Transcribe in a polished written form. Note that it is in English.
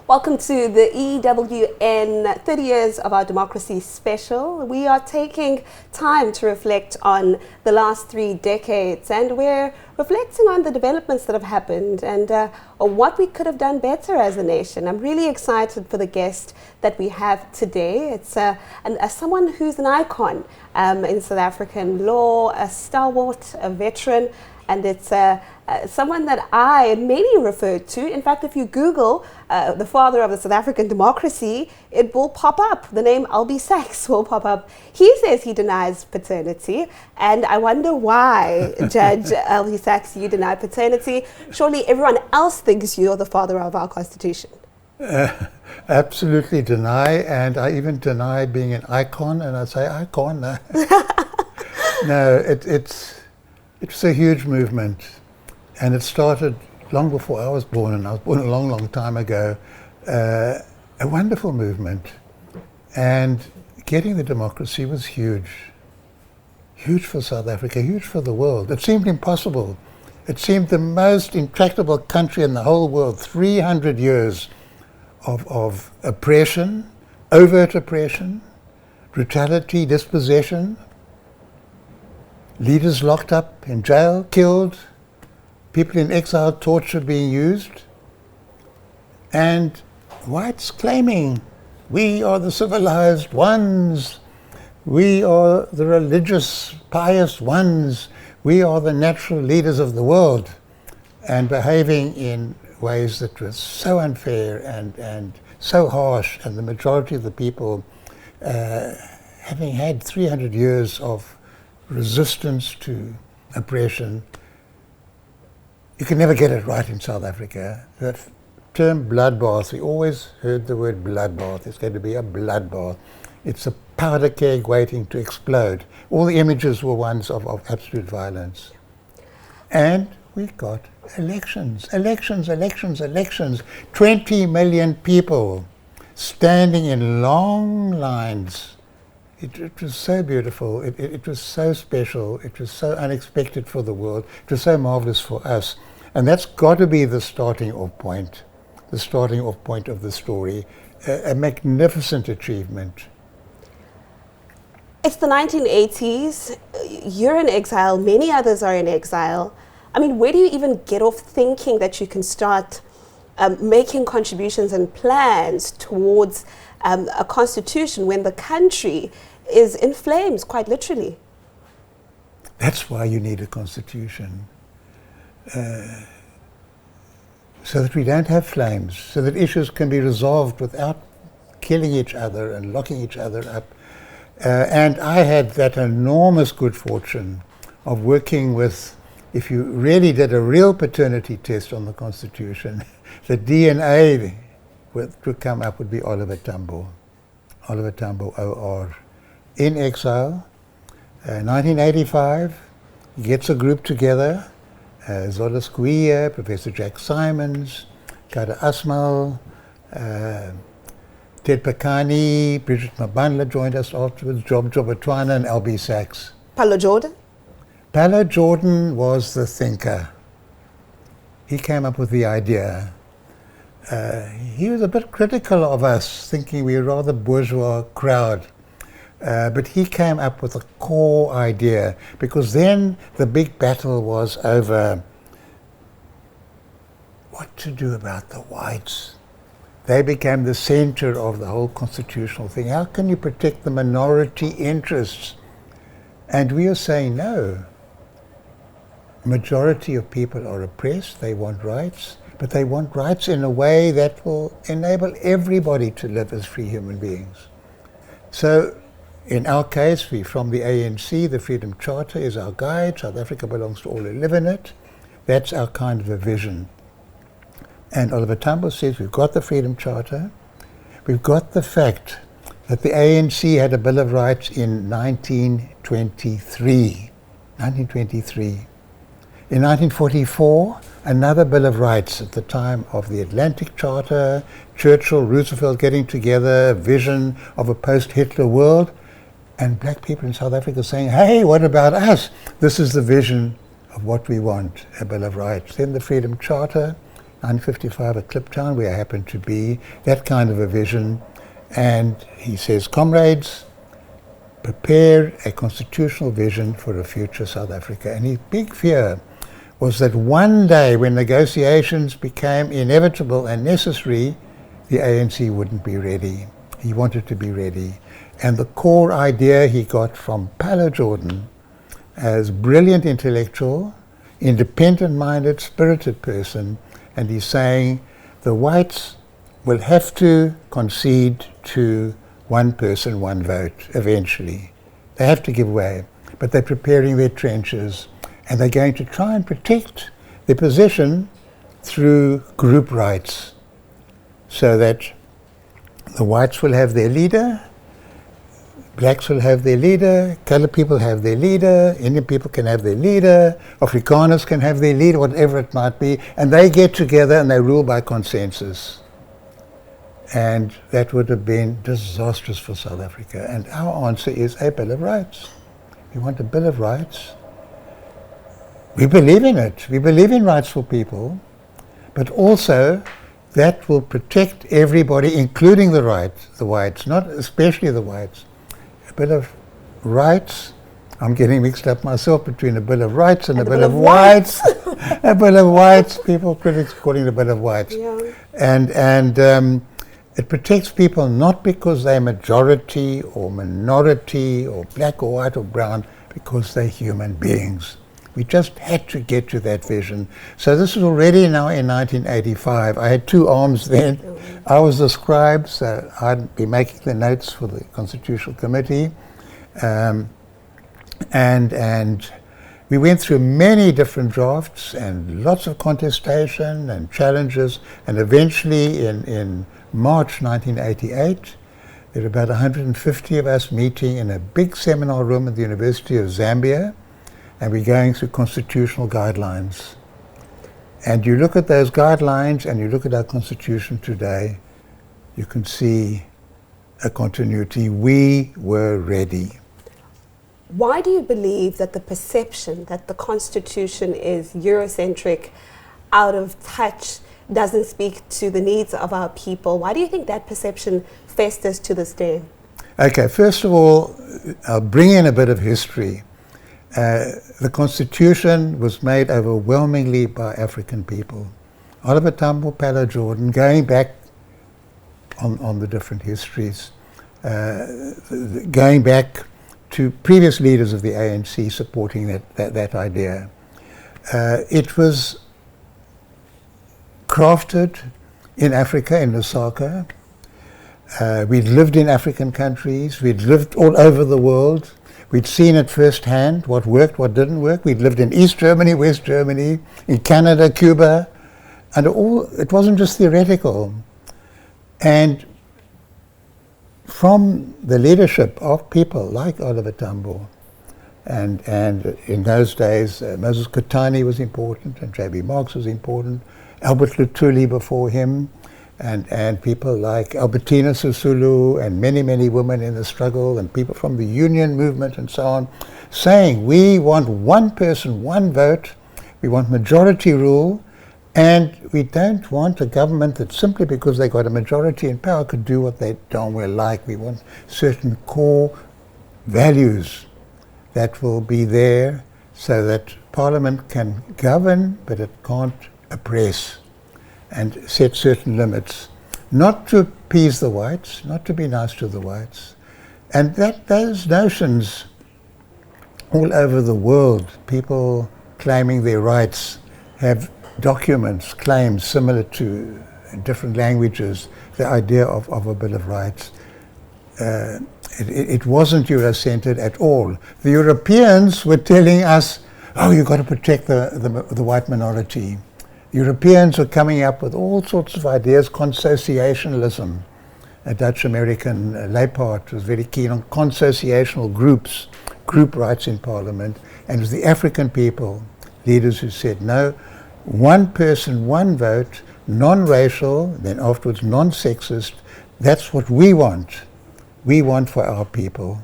Welcome to the EWN 30 Years of Our Democracy special. We are taking time to reflect on the last 3 decades, and we're reflecting on the developments that have happened and what we could have done better as a nation. I'm really excited for the guest that we have today. It's someone who's an icon in South African law, a stalwart, a veteran, and it's someone that I and many refer to. In fact, if you Google the father of the South African democracy, it will pop up. The name Albie Sachs will pop up. He says he denies paternity, and I wonder why, Judge Albie Sachs, you deny paternity. Surely everyone else thinks you're the father of our Constitution. Absolutely deny, and I even deny being an icon, and I say icon. No, no, it's a huge movement. And it started long before I was born, and I was born a long, long time ago. A wonderful movement. And getting the democracy was huge. Huge for South Africa, huge for the world. It seemed impossible. It seemed the most intractable country in the whole world. 300 years of oppression, overt oppression, brutality, dispossession, leaders locked up in jail, killed, people in exile, torture being used, and whites claiming, we are the civilized ones, we are the religious, pious ones, we are the natural leaders of the world, and behaving in ways that were so unfair and so harsh, and the majority of the people, having had 300 years of resistance to oppression. You can never get it right in South Africa. The term bloodbath, we always heard the word bloodbath. It's going to be a bloodbath. It's a powder keg waiting to explode. All the images were ones of absolute violence. And we got elections. 20 million people standing in long lines. It was so beautiful, it was so special, it was so unexpected for the world, it was so marvelous for us. And that's got to be the starting off point of the story, a magnificent achievement. It's the 1980s, you're in exile, many others are in exile. I mean, where do you even get off thinking that you can start making contributions and plans towards a constitution when the country is in flames, quite literally? That's why you need a constitution. So that we don't have flames, so that issues can be resolved without killing each other and locking each other up. And I had that enormous good fortune of working with, if you really did a real paternity test on the Constitution, the DNA would come up would be Oliver Tambo, OR, in exile. 1985, he gets a group together, Zola Squia, Professor Jack Simons, Kada Asmal, Ted Pakani, Bridget Mabandla joined us afterwards, Job Jobatwana, and Albie Sachs. Paulo Jordan? Paulo Jordan was the thinker. He came up with the idea. He was a bit critical of us, thinking we were a rather bourgeois crowd. But he came up with a core idea, because then the big battle was over what to do about the whites. They became the center of the whole constitutional thing. How can you protect the minority interests? And we are saying no. The majority of people are oppressed, they want rights, but they want rights in a way that will enable everybody to live as free human beings. So, in our case, we from the ANC, the Freedom Charter is our guide. South Africa belongs to all who live in it. That's our kind of a vision. And Oliver Tambo says we've got the Freedom Charter. We've got the fact that the ANC had a Bill of Rights in 1923. In 1944, another Bill of Rights at the time of the Atlantic Charter, Churchill, Roosevelt getting together, a vision of a post-Hitler world, and black people in South Africa saying, hey, what about us? This is the vision of what we want, a Bill of Rights. Then the Freedom Charter, 955 at Kliptown, where I happened to be, that kind of a vision. And he says, comrades, prepare a constitutional vision for a future South Africa. And his big fear was that one day when negotiations became inevitable and necessary, the ANC wouldn't be ready. He wanted to be ready. And the core idea he got from Paulo Jordan, as brilliant intellectual, independent-minded, spirited person, and he's saying the whites will have to concede to one person, one vote, eventually. They have to give way, but they're preparing their trenches, and they're going to try and protect their position through group rights, so that the whites will have their leader, blacks will have their leader, colored people have their leader, Indian people can have their leader, Afrikaners can have their leader, whatever it might be, and they get together and they rule by consensus. And that would have been disastrous for South Africa. And our answer is a Bill of Rights. We want a Bill of Rights. We believe in it. We believe in rights for people, but also that will protect everybody, including the whites, not especially the whites. A Bill of Rights. I'm getting mixed up myself between a Bill of Rights and a Bill of Whites. A Bill of Whites. Critics calling it a Bill of Whites. Yeah. And it protects people not because they're majority or minority or black or white or brown, because they're human beings. We just had to get to that vision. So this is already now in 1985. I had two arms then. I was the scribe, so I'd be making the notes for the Constitutional Committee. And we went through many different drafts and lots of contestation and challenges, and eventually in March 1988, there were about 150 of us meeting in a big seminar room at the University of Zambia, and we're going through constitutional guidelines. And you look at those guidelines and you look at our constitution today, you can see a continuity. We were ready. Why do you believe that the perception that the Constitution is Eurocentric, out of touch, doesn't speak to the needs of our people? Why do you think that perception festers to this day? Okay, first of all, I'll bring in a bit of history. The Constitution was made overwhelmingly by African people. Oliver Tambo, Paulo Jordan, going back on the different histories, going back to previous leaders of the ANC supporting that idea. It was crafted in Africa, in Lusaka. We'd lived in African countries. We'd lived all over the world. We'd seen it firsthand, what worked, what didn't work. We'd lived in East Germany, West Germany, in Canada, Cuba, and it wasn't just theoretical. And from the leadership of people like Oliver Tambo, and in those days, Moses Kotane was important, and J.B. Marx was important, Albert Luthuli before him, and people like Albertina Sisulu, and many, many women in the struggle, and people from the union movement and so on, saying we want one person, one vote, we want majority rule, and we don't want a government that simply because they got a majority in power could do what they darn well like. We want certain core values that will be there so that Parliament can govern, but it can't oppress, and set certain limits, not to appease the whites, not to be nice to the whites. And those notions all over the world, people claiming their rights, have documents, claims similar to different languages, the idea of a Bill of Rights. It wasn't Eurocentered at all. The Europeans were telling us, oh, you've got to protect the white minority. Europeans were coming up with all sorts of ideas, consociationalism. A Dutch-American, Leipart, was very keen on consociational groups, group rights in Parliament, and it was the African people, leaders who said, no, one person, one vote, non-racial, then afterwards non-sexist, that's what we want. We want for our people.